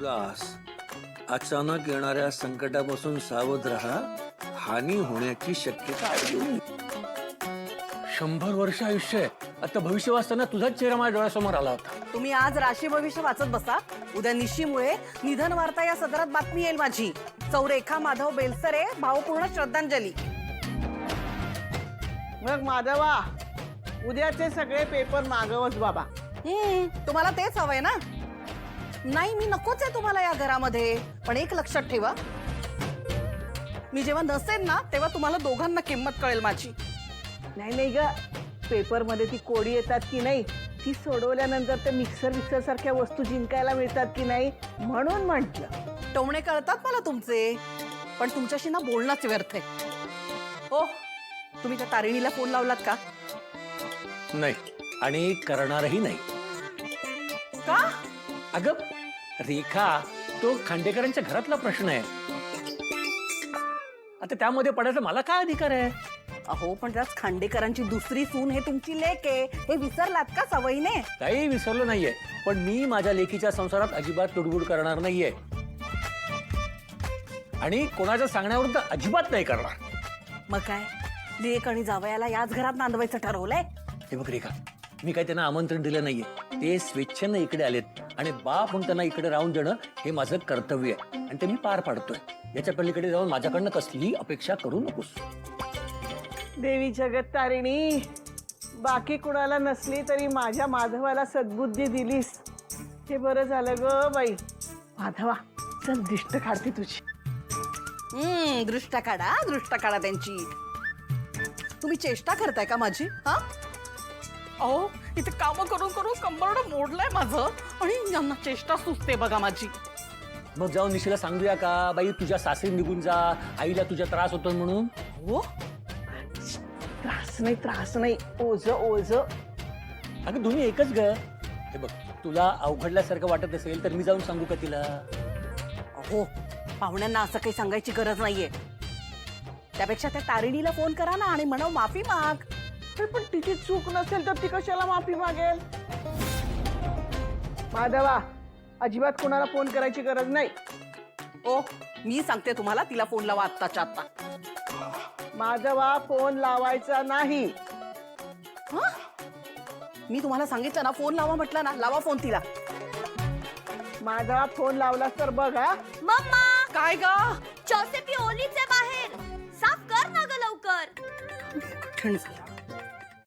पुरास अचानक येणाऱ्या संकटापासून सावध राहा. हानी होण्याची शक्यता आहे. 100 वर्ष आयुष्य आहे. आता भविष्य वाचताना तुझाच चेहरा माझ्या डोळ्यासमोर आला होता. तुम्ही आज राशी भविष्य वाचत बसा. उद्या निशीमुळे निधन वार्ता या सदरात बातमी येईल माझी. चौरेखा माधव बेलसरे भावपूर्ण श्रद्धांजली. मग माधवा, उद्याचे सगळे पेपर मागवच बाबा. तुम्हाला तेच हवंय ना? नाही, मी नकोच आहे तुम्हाला या घरामध्ये. पण एक लक्षात ठेवा, मी जेव्हा नसेन ना तेव्हा तुम्हाला दोघांना किंमत कळेल माझी. नाही नाही ग, पेपर मध्ये ती कोडी येतात की नाही, ती सोडवल्यानंतर ते मिक्सर सारख्या वस्तू जिंकायला मिळतात की नाही, म्हणून म्हटलं. टोमणे कळतात मला तुमचे, पण तुमच्याशी ना बोलणंच व्यर्थ आहे. हो, तुम्ही त्या तारिणीला फोन लावलात का? नाही, आणि करणारही नाही. का? अगं रेखा, तो खांडेकरांच्या घरातला प्रश्न आहे. आता त्यामध्ये पडायचा मला काय अधिकार आहे? अहो, पण त्याच खांडेकरांची दुसरी सून हे तुमची लेक आहे, हे विसरलात का सवयीने? काही विसरलो नाहीये, पण मी माझ्या लेकीच्या संसारात अजिबात लुडबुड करणार नाहीये आणि कोणाच्या सांगण्यावरून तर अजिबात नाही करणार. मग काय, लेक आणि जावयाला याच घरात नांदवायचं ठरवलंय? हे बघ रेखा, मी काही त्यांना आमंत्रण दिलं नाहीये. ते स्वेच्छेनं इकडे आलेत आणि बाप म्हणून त्यांना इकडे राहून देणं हे माझं कर्तव्य आहे आणि ते मी पार पाडतोय. याच्या पलीकडे जाऊन माझ्याकडनं कसलीही अपेक्षा करू नकोस. देवी जगत तारिणी, बाकी कुणाला नसली तरी माझ्या माधवाला सद्बुद्धी दिलीस, हे बरं झालं ग बाई. माधवा, चल दिष्ट काढते तुझी. दृष्ट काढा त्यांची. तुम्ही चेष्टा करताय का माझी? हा, अहो, इथे काम करून करून कंबरडं मोडलंय माझं आणि यांना चेष्टा सुचते बघा माझी. मग जाऊन निशीला सांगूया का, बाई तुझ्या सासरी निघून जा, आईला तुझा त्रास होतो म्हणून. हो, त्रास नाही, ओझ. अगं दोन्ही एकच ग. हे बघ, तुला अवघडल्यासारखं वाटत असेल तर मी जाऊन सांगू का तिला? अहो, पाहुण्यांना असं काही सांगायची गरज नाहीये. त्यापेक्षा त्या तारिणीला फोन करा ना आणि म्हणा माफी माग. पण तिची चूक नसेल तर ती कशाला माफी मागेल? माधवा, अजिबात कोणाला फोन करायची गरज नाही. ओ, मी सांगते तुम्हाला, तिला फोन लावा आत्ताच्या आत्ता. माधवा, फोन लावायचा नाही. मी तुम्हाला सांगितलं ना, फोन लावा म्हटलं ना, लावा फोन तिला. माधवा, फोन लावलास तर बघ. हा, मम्मा, काय ग? चौसेपी ओलीच आहे बाहेर, साफ कर ना ग लवकर. कठीण झालं.